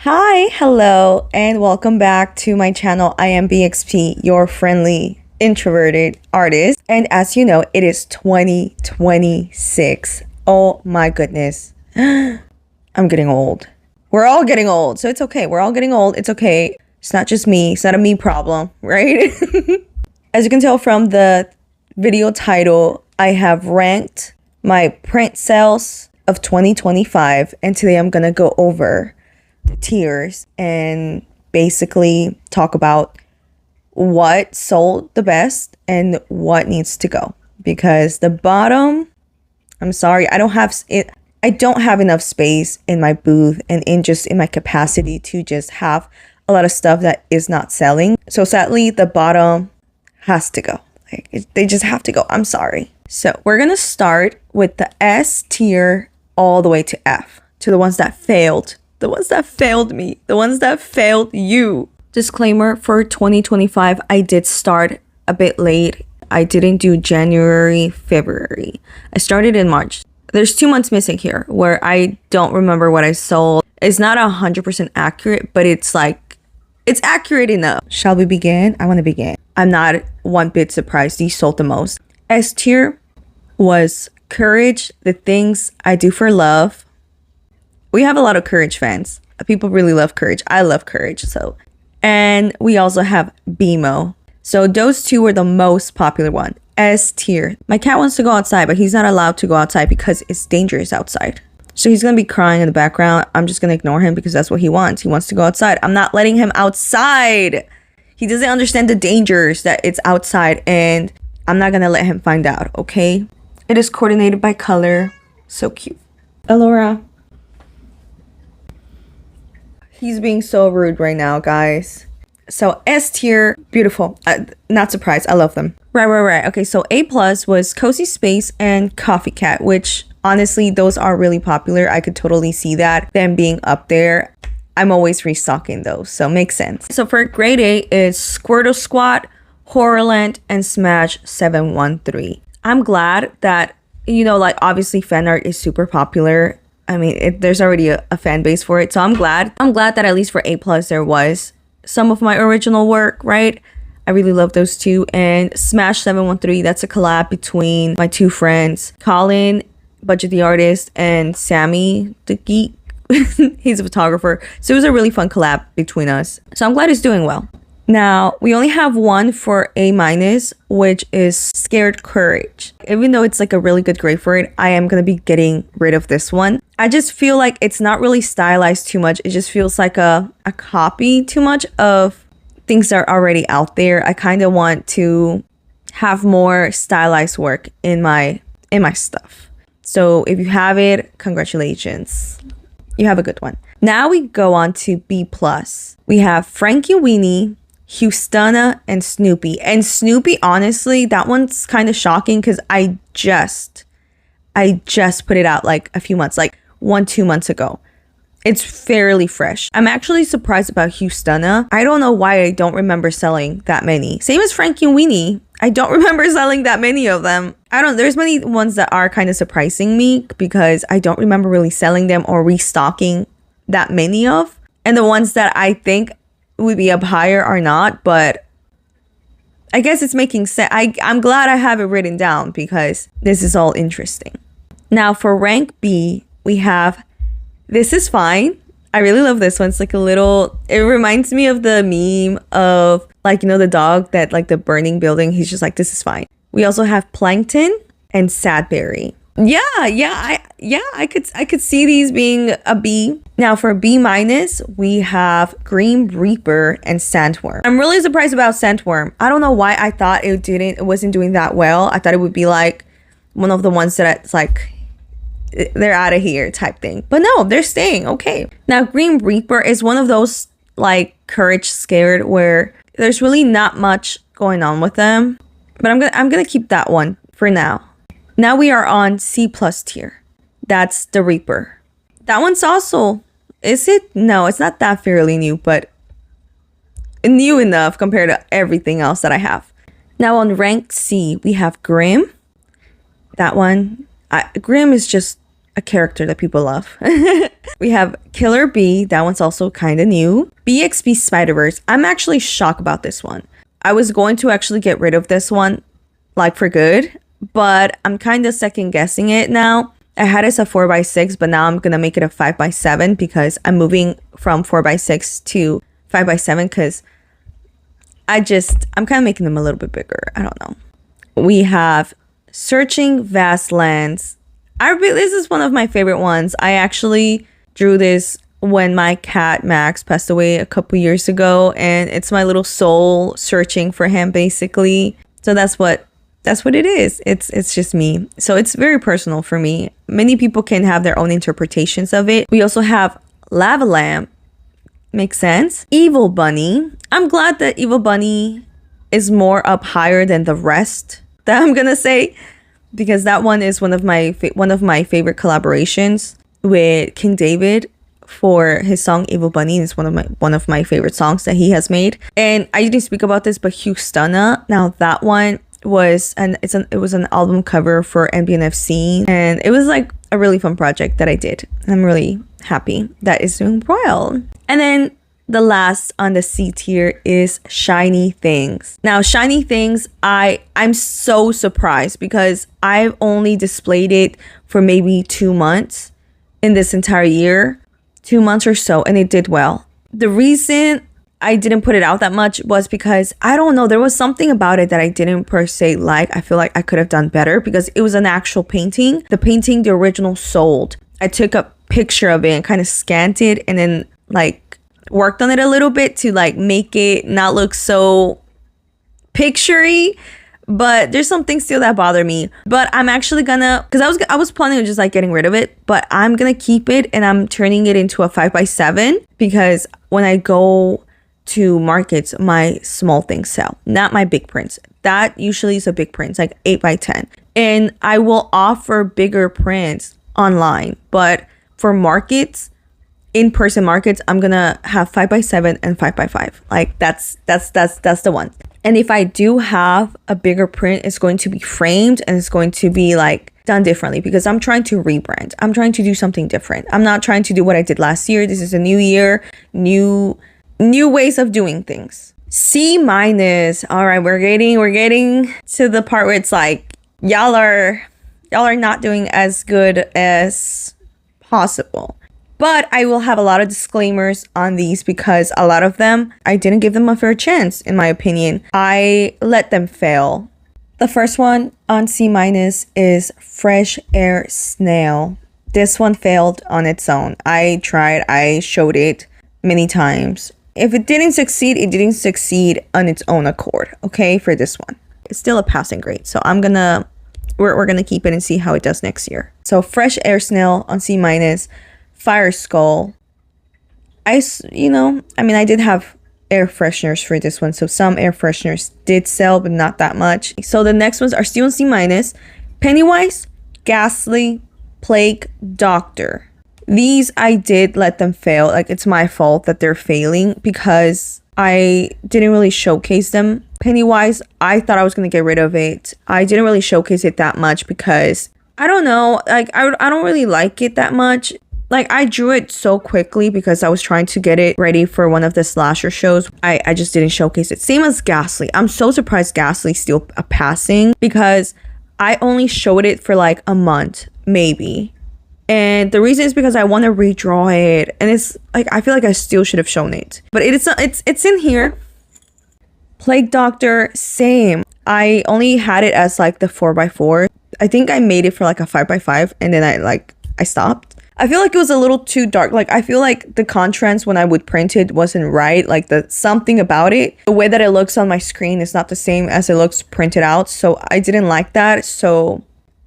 Hi, hello, and welcome back to my channel. I am BXP, your friendly introverted artist. And as you know, it is 2026. Oh my goodness. I'm getting old. We're all getting old, so it's okay. We're all getting old. It's okay. It's not just me. It's not a me problem, right? As you can tell from the video title, I have ranked my print sales of 2025, and today I'm gonna go over the tiers and basically talk about what sold the best and what needs to go, because the bottom, I'm sorry, I don't have enough space in my booth and in my capacity to just have a lot of stuff that is not selling. So sadly, the bottom has to go. They just have to go. I'm sorry. So we're gonna start with the S tier all the way to F, to the ones that failed. The ones that failed me. The ones that failed you. Disclaimer, for 2025, I did start a bit late. I didn't do January, February. I started in March. There's 2 months missing here where I don't remember what I sold. It's not 100% accurate, but it's accurate enough. Shall we begin? I want to begin. I'm not one bit surprised these sold the most. S tier was Courage, The Things I Do for Love. We have a lot of Courage fans. People really love Courage. I love Courage. And we also have BMO. So those two were the most popular one. S tier. My cat wants to go outside, but he's not allowed to go outside because it's dangerous outside. So he's going to be crying in the background. I'm just going to ignore him because that's what he wants. He wants to go outside. I'm not letting him outside. He doesn't understand the dangers that it's outside, and I'm not going to let him find out, okay? It is coordinated by color. So cute. Alora. He's being so rude right now, guys. So S tier, beautiful. Not surprised. I love them. Right. Okay, so A plus was Cozy Space and Coffee Cat, which honestly, those are really popular. I could totally see that, them being up there. I'm always restocking those, so makes sense. So for grade A is Squirtle Squad, Horrorland, and Smash 713. I'm glad that, obviously fan art is super popular. I mean, there's already a fan base for it. So I'm glad that at least for A plus there was some of my original work, right? I really love those two. And Smash 713, that's a collab between my two friends, Colin, Budget the Artist, and Sammy the Geek. He's a photographer. So it was a really fun collab between us. So I'm glad it's doing well. Now, we only have one for A minus, which is Scared Courage. Even though it's like a really good grade for it, I am going to be getting rid of this one. I just feel like it's not really stylized too much. It just feels like a copy too much of things that are already out there. I kind of want to have more stylized work in my stuff. So if you have it, congratulations. You have a good one. Now we go on to B plus. We have Frankenweenie, Houstonna, and Snoopy. And Snoopy, honestly, that one's kind of shocking because I just put it out like a few months, like 1-2 months ago. It's fairly fresh. I'm actually surprised about Houstonna. I don't know why I don't remember selling that many. Same as Frankenweenie. I don't remember selling that many of them. There's many ones that are kind of surprising me because I don't remember really selling them or restocking that many of. And the ones that I think would be up higher are not, but I guess it's making sense. I'm glad I have it written down because this is all interesting. Now for rank B, we have This Is Fine. I really love this one. It's like it reminds me of the meme of the dog that the burning building. He's just like, this is fine. We also have Plankton and Sadberry. I could see these being a B. Now for B minus, we have Green Reaper and Sandworm. I'm really surprised about Sandworm. I don't know why I thought it wasn't doing that well. I thought it would be like one of the ones that it's like they're out of here type thing. But no, they're staying. Okay. Now Green Reaper is one of those like Courage Scared where there's really not much going on with them. But I'm gonna keep that one for now. Now we are on C plus tier. That's the Reaper. That one's also, is it? No, it's not that fairly new, but new enough compared to everything else that I have. Now on rank C, we have Grim. That one, Grim is just a character that people love. We have Killer B. That one's also kind of new. BXB Spider-Verse. I'm actually shocked about this one. I was going to actually get rid of this one, like for good, but I'm kind of second guessing it now. I had it as a 4x6, but now I'm going to make it a 5x7 because I'm moving from 4x6 to 5x7 because I'm kind of making them a little bit bigger. I don't know. We have Searching Vast Lands. This is one of my favorite ones. I actually drew this when my cat Max passed away a couple years ago, and it's my little soul searching for him basically. So that's what it is. It's just me. So it's very personal for me. Many people can have their own interpretations of it. We also have Lava Lamp. Makes sense. Evil Bunny. I'm glad that Evil Bunny is more up higher than the rest that I'm gonna say, because that one is one of my favorite collaborations with King David for his song Evil Bunny. It's one of my favorite songs that he has made. And I didn't speak about this, but Houstonna. Now that one was it was an album cover for MBNFC, and it was like a really fun project that I did. And I'm really happy that it's doing well. And then the last on the C tier is Shiny Things. Now, Shiny Things, I'm so surprised because I've only displayed it for maybe 2 months in this entire year, 2 months or so, and it did well. The reason I didn't put it out that much was because, I don't know, there was something about it that I didn't per se like. I feel like I could have done better because it was an actual painting. The painting, the original, sold. I took a picture of it and kind of scanned it and then like worked on it a little bit to like make it not look so picture-y, but there's some things still that bother me. But I'm actually gonna, because I was planning on just like getting rid of it, but I'm gonna keep it and I'm turning it into a 5x7 because when I go to markets, my small things sell, not my big prints. That usually is a big print, like 8x10, and I will offer bigger prints online, but for markets, in-person markets, I'm gonna have 5x7 and 5x5. Like that's the one. And if I do have a bigger print, it's going to be framed and it's going to be like done differently because I'm trying to rebrand. I'm trying to do something different. I'm not trying to do what I did last year. This is a new year, new ways of doing things. C-. All right, we're getting to the part where it's like y'all are not doing as good as possible. But I will have a lot of disclaimers on these because a lot of them, I didn't give them a fair chance, in my opinion. I let them fail. The first one on C- is Fresh Air Snail. This one failed on its own. I tried, I showed it many times. If it didn't succeed, it didn't succeed on its own accord, okay, for this one. It's still a passing grade, so we're gonna keep it and see how it does next year. So Fresh Air Snail on C-. Fire Skull. I did have air fresheners for this one, so some air fresheners did sell, but not that much. So the next ones are still in C-. Pennywise, Ghastly, Plague Doctor. These I did let them fail. Like, it's my fault that they're failing because I didn't really showcase them. Pennywise, I thought I was going to get rid of it. I didn't really showcase it that much because, I don't know, like, I don't really like it that much. Like, I drew it so quickly because I was trying to get it ready for one of the slasher shows. I just didn't showcase it. Same as Ghastly. I'm so surprised Ghastly's still a passing because I only showed it for like a month, maybe. And the reason is because I want to redraw it. And it's like, I feel like I still should have shown it. But it's in here. Plague Doctor, same. I only had it as like the 4x4. I think I made it for like a 5x5 and then I stopped. I feel like it was a little too dark. Like, I feel like the contrast when I would print it wasn't right. Like, something about it, the way that it looks on my screen is not the same as it looks printed out. So I didn't like that. So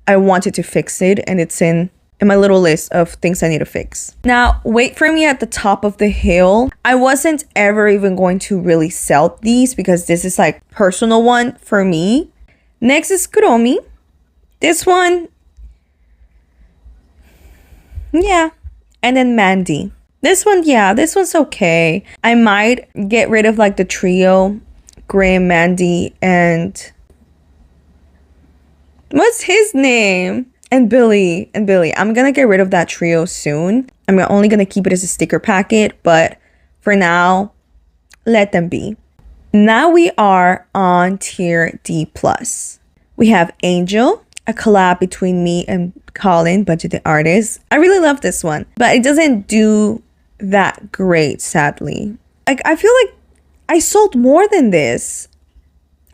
I wanted to fix it, and it's in my little list of things I need to fix. Now, Wait For Me at the Top of the Hill. I wasn't ever even going to really sell these because this is like personal one for me. Next is Kuromi. This one, yeah. And then Mandy. This one, yeah, this one's okay. I might get rid of like the trio, Graham, Mandy, and what's his name? And Billy. I'm gonna get rid of that trio soon. I'm only gonna keep it as a sticker packet, but for now, let them be. Now we are on tier D+. We have Angel, a collab between me and Colin, Budget the Artist. I really love this one, but it doesn't do that great, sadly. Like, I feel like I sold more than this.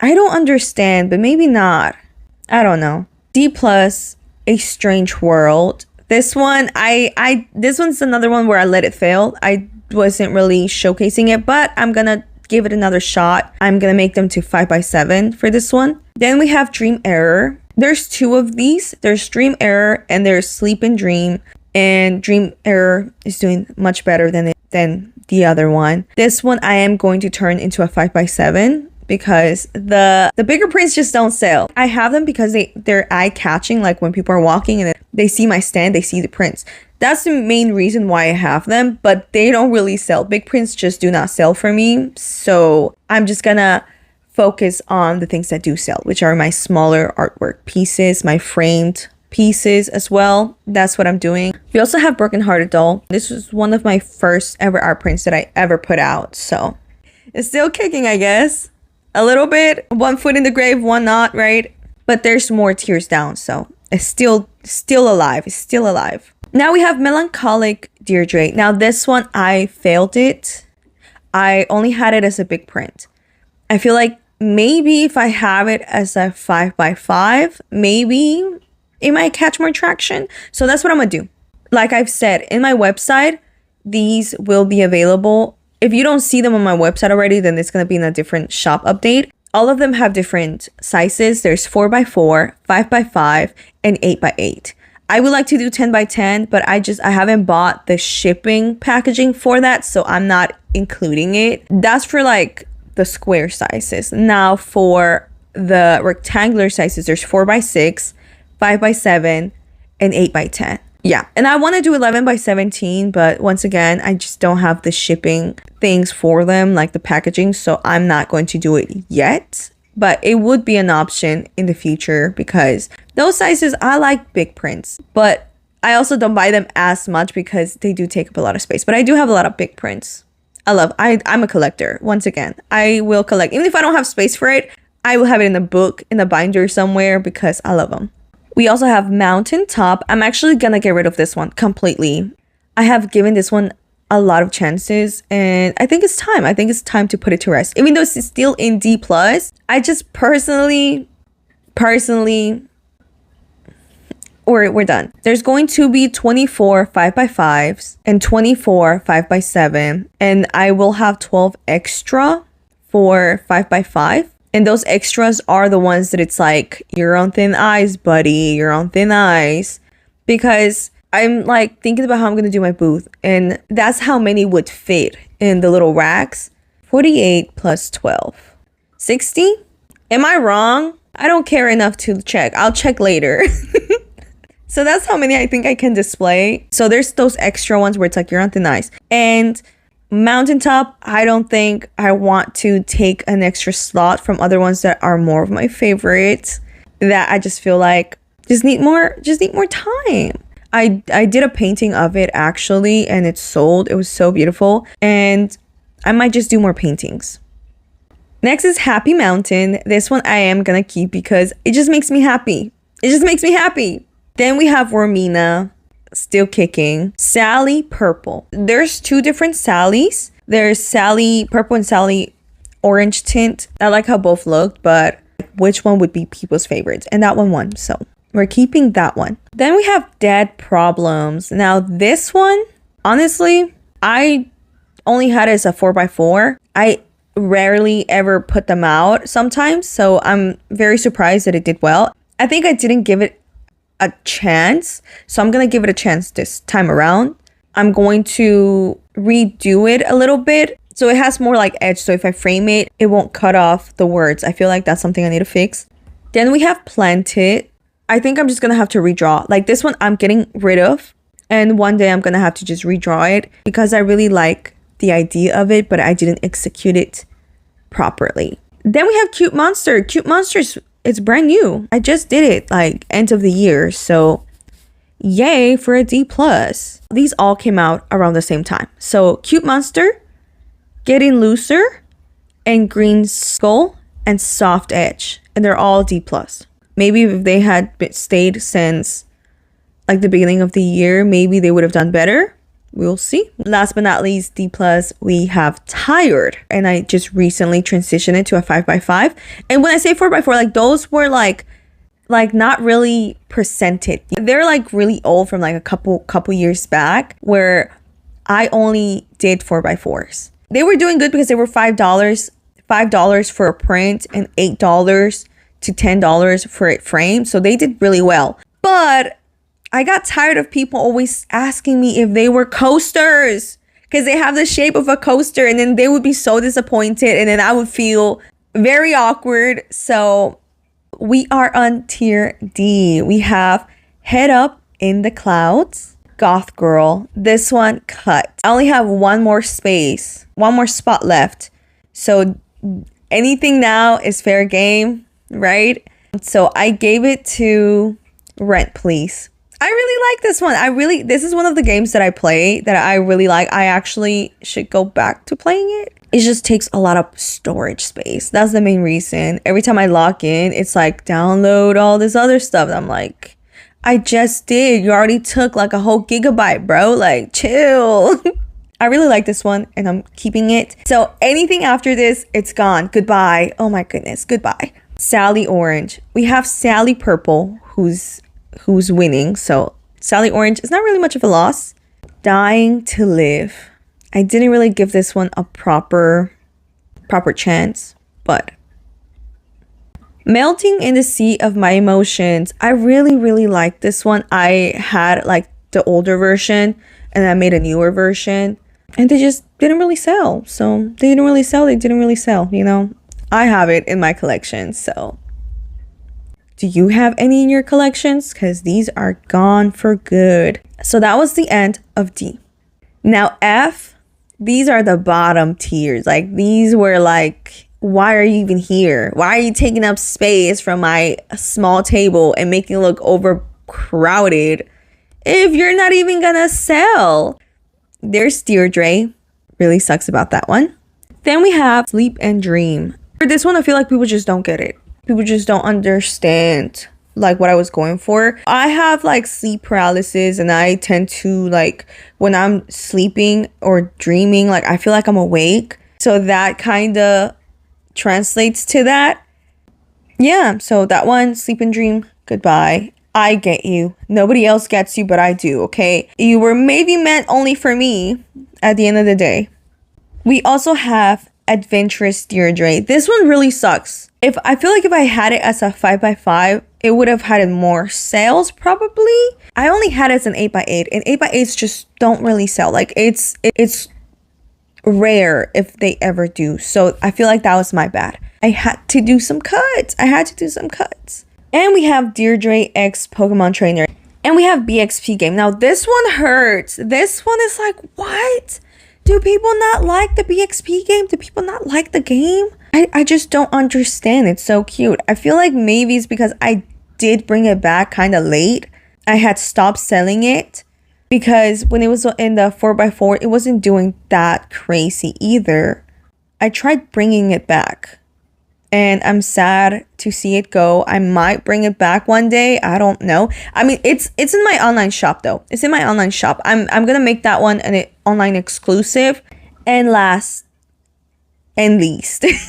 I don't understand, but maybe not. I don't know. D+, A Strange World. This one, this one's another one where I let it fail. I wasn't really showcasing it, but I'm gonna give it another shot. I'm gonna make them to 5x7 for this one. Then we have Dream Error. There's two of these. There's Dream Error and there's Sleep and Dream. And Dream Error is doing much better than the other one. This one I am going to turn into a 5x7 because the bigger prints just don't sell. I have them because they're eye-catching, like when people are walking and they see my stand, they see the prints. That's the main reason why I have them, but they don't really sell. Big prints just do not sell for me. So I'm just gonna focus on the things that do sell, which are my smaller artwork pieces, my framed pieces as well. That's what I'm doing. We also have Broken Hearted Doll. This was one of my first ever art prints that I ever put out. So it's still kicking, I guess. A little bit. One foot in the grave, one not, right? But there's more tiers down, so it's still alive. It's still alive. Now we have Melancholic Deirdre. Now this one, I failed it. I only had it as a big print. I feel like maybe if I have it as a 5x5, maybe it might catch more traction. So that's what I'm gonna do. Like I've said, in my website, these will be available. If you don't see them on my website already, then it's gonna be in a different shop update. All of them have different sizes. There's 4x4, 5x5, and 8x8. I would like to do 10x10, but I haven't bought the shipping packaging for that, so I'm not including it. That's for like the square sizes. Now for the rectangular sizes, there's 4x6, 5x7, and 8x10. Yeah, and I want to do 11x17, but once again, I just don't have the shipping things for them, like the packaging, so I'm not going to do it yet. But it would be an option in the future because those sizes, I like big prints, but I also don't buy them as much because they do take up a lot of space. But I do have a lot of big prints. I'm a collector. Once again, I will collect. Even if I don't have space for it, I will have it in a book, in a binder somewhere because I love them. We also have Mountaintop. I'm actually gonna get rid of this one completely. I have given this one a lot of chances and I think it's time. I think it's time to put it to rest. Even though it's still in D+, I just personally, we're done. There's going to be 24 5x5s and 24 5x7, and I will have 12 extra for 5x5. And those extras are the ones that it's like, you're on thin ice, buddy. You're on thin ice. Because I'm like thinking about how I'm going to do my booth. And that's how many would fit in the little racks. 48 plus 12. 60? Am I wrong? I don't care enough to check. I'll check later. So that's how many I think I can display. So there's those extra ones where it's like, you're on thin ice. And Mountaintop, I don't think I want to take an extra slot from other ones that are more of my favorites, that I just feel like just need more time. I did a painting of it actually, and it sold. It was so beautiful, and I might just do more paintings. Next is Happy Mountain. This one I am gonna keep because it just makes me happy. It just makes me happy. Then we have Romina, still kicking. Sally Purple. There's two different Sallys. There's Sally Purple and Sally Orange tint. I like how both looked, but which one would be people's favorites? And that one won, so we're keeping that one. Then we have Dead Problems. Now this one, honestly, I only had it as a 4x4. I rarely ever put them out sometimes, so I'm very surprised that it did well. I think I didn't give it a chance, so I'm gonna give it a chance this time around. I'm going to redo it a little bit so it has more like edge, so if I frame it, it won't cut off the words. I feel like that's something I need to fix. Then we have Planted. I think I'm just gonna have to redraw. Like this one I'm getting rid of, and one day I'm gonna have to just redraw it because I really like the idea of it, but I didn't execute it properly. Then we have Cute Monster. Cute Monsters, it's brand new. I just did it like end of the year, so Yay for a D plus. These all came out around the same time. So Cute Monster, Getting Looser, and Green Skull and Soft Edge. And they're all D plus. Maybe if they had stayed since like the beginning of the year, maybe they would have done better. We'll see. Last but not least, D plus, we have Tired. And I just recently transitioned it to a 5x5. And when I say 4x4, like those were like not really presented. They're like really old from like a couple years back where I only did 4x4s. They were doing good because they were $5 for a print and $8 to $10 for it framed. So they did really well. But I got tired of people always asking me if they were coasters because they have the shape of a coaster, and then they would be so disappointed and then I would feel very awkward. So we are on tier D. We have Head Up in the Clouds, Goth Girl. This one cut. I only have one more spot left. So anything now is fair game, right? So I gave it to Rent Please. I really like this one. This is one of the games that I play that I really like. I actually should go back to playing it. It just takes a lot of storage space. That's the main reason. Every time I log in, it's like download all this other stuff. I'm like, I just did. You already took like a whole gigabyte, bro. Like, chill. I really like this one and I'm keeping it. So anything after this, it's gone. Goodbye. Oh my goodness. Goodbye. Sally Orange. We have Sally Purple, who's winning. So Sally Orange is not really much of a loss. Dying to Live. I didn't really give this one a proper chance, but Melting in the Sea of My Emotions. I really like this one. I had like the older version and I made a newer version and they just didn't really sell. So they didn't really sell, you know. I have it in my collection, so do you have any in your collections? Because these are gone for good. So that was the end of D. Now F, these are the bottom tiers. Like these were like, why are you even here? Why are you taking up space from my small table and making it look overcrowded if you're not even gonna sell? There's Deirdre. Really sucks about that one. Then we have Sleep and Dream. For this one, I feel like people just don't get it. People just don't understand like what I was going for. I have like sleep paralysis and I tend to like when I'm sleeping or dreaming, like I feel like I'm awake. So that kind of translates to that. Yeah, so that one, Sleep and Dream, goodbye. I get you. Nobody else gets you, but I do, okay? You were maybe meant only for me at the end of the day. We also have Adventurous Deirdre. This one really sucks. I feel like if I had it as a 5x5, it would have had more sales probably. I only had it as an 8x8 and 8x8s just don't really sell. Like it's rare if they ever do. So I feel like that was my bad. I had to do some cuts. And we have Deirdre X Pokemon Trainer. And we have BXP game. Now this one hurts. This one is like, what? Do people not like the BXP game? Do people not like the game? I just don't understand. It's so cute. I feel like maybe it's because I did bring it back kind of late. I had stopped selling it because when it was in the 4x4, it wasn't doing that crazy either. I tried bringing it back and I'm sad to see it go. I might bring it back one day. I don't know. I mean, it's in my online shop though. It's in my online shop. I'm going to make that one an online exclusive. And last and least. Because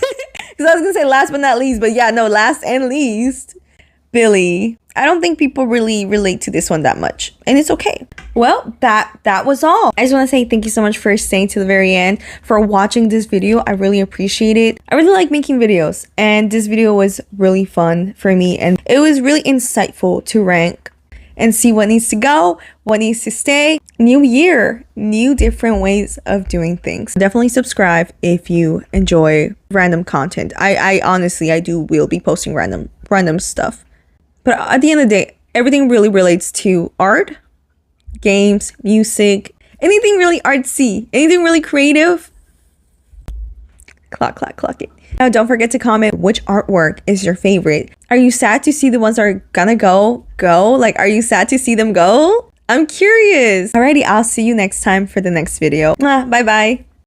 I was going to say last but not least. But yeah, no, last and least. Billy. I don't think people really relate to this one that much. And it's okay. Well, that was all. I just want to say thank you so much for staying to the very end, for watching this video. I really appreciate it. I really like making videos. And this video was really fun for me. And it was really insightful to rank and see what needs to go, what needs to stay. New year, new different ways of doing things. Definitely subscribe if you enjoy random content. I honestly, will be posting random stuff. But at the end of the day, everything really relates to art, games, music, anything really artsy, anything really creative. Clock it. Now, don't forget to comment which artwork is your favorite. Are you sad to see the ones that are gonna go? Like, are you sad to see them go? I'm curious. Alrighty, I'll see you next time for the next video. Bye bye.